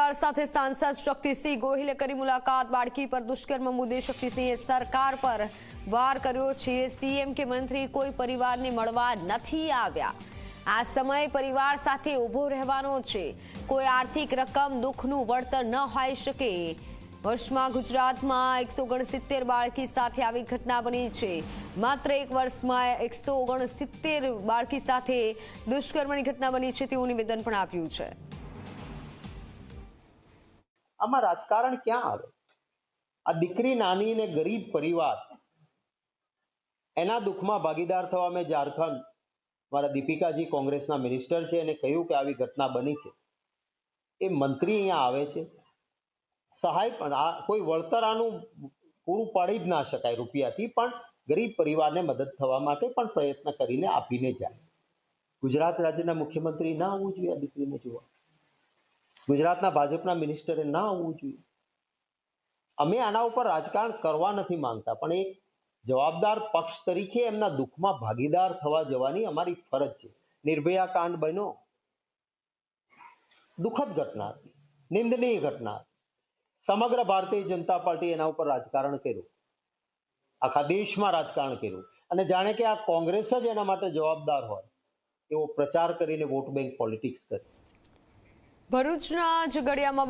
પત્રકાર સાથે સાંસદ શક્તિસિંહ ગોહિલે કરી મુલાકાત। બાળકી પર દુષ્કર્મ મુદ્દે શક્તિસિંહે સરકાર પર વાર કર્યો છે। સીએમ કે મંત્રી કોઈ પરિવારને મળવા નથી આવ્યા। આ સમય પરિવાર સાથે ઊભો રહેવાનો છે। કોઈ આર્થિક રકમ દુઃખનું વળતર ન હોઈ શકે। વર્ષમાં ગુજરાતમાં 169 બાળકી સાથે આવી ઘટના બની છે। માત્ર એક વર્ષમાં 169 બાળકી સાથે દુષ્કર્મની ઘટના બની છે તેવું નિવેદન પણ આપ્યું છે। આમાં રાજકારણ ક્યાં આવે? આ દીકરી નાની ને ગરીબ પરિવાર એના દુઃખમાં ભાગીદાર થવા મેં ઝારખંડ મારા દીપિકાજી કોંગ્રેસના મિનિસ્ટર છે એને કહ્યું કે આવી ઘટના બની છે। એ મંત્રી અહીંયા આવે છે, સહાય પણ આ કોઈ વળતર આનું પૂરું પાડી જ ના શકાય રૂપિયાથી, પણ ગરીબ પરિવારને મદદ થવા માટે પણ પ્રયત્ન કરીને આપીને જાય। ગુજરાત રાજ્યના મુખ્યમંત્રી ના આવવું જોઈએ આ દીકરીને જોવા, ગુજરાતના ભાજપના મિનિસ્ટરે ના આવવું જોઈએ। અમે આના ઉપર રાજકારણ કરવા નથી માંગતા, પણ એક જવાબદાર પક્ષ તરીકે એમના દુઃખમાં ભાગીદાર થવા જવાની અમારી ફરજ છે। નિર્ભયા કાંડ બન્યો, દુઃખદ ઘટના હતી, નિંદનીય ઘટના હતી। સમગ્ર ભારતીય જનતા પાર્ટી એના ઉપર રાજકારણ કર્યું, આખા દેશમાં રાજકારણ કર્યું, અને જાણે કે આ કોંગ્રેસ જ એના માટે જવાબદાર હોય એવો પ્રચાર કરીને વોટ બેંક પોલિટિક્સ કરી। ભરૂચના ઝઘડિયામાં